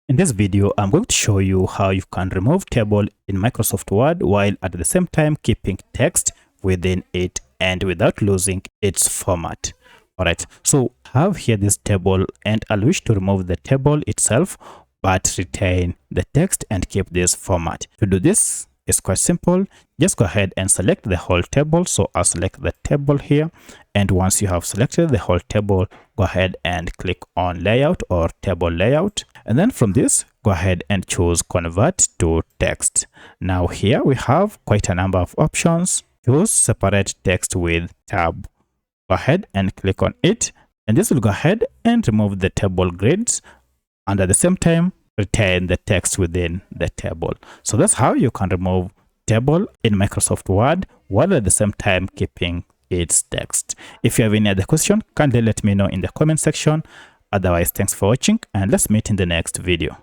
In this video, I'm going to show you how you can remove table in Microsoft Word while at the same time keeping text within it and without losing its format. All right, so I have here this table and I'll wish to remove the table itself, but retain the text and keep this format. To do this, it's quite simple. Just go ahead and select the whole table. So I'll select the table here. And once you have selected the whole table, go ahead and click on layout or table layout. And then from this, go ahead and choose convert to text. Now here we have quite a number of options. Choose separate text with tab. Go ahead and click on it. And this will go ahead and remove the table grids. And at the same time, retain the text within the table. So that's how you can remove table in Microsoft Word while at the same time keeping its text. If you have any other question, kindly let me know in the comment section. Otherwise, thanks for watching and let's meet in the next video.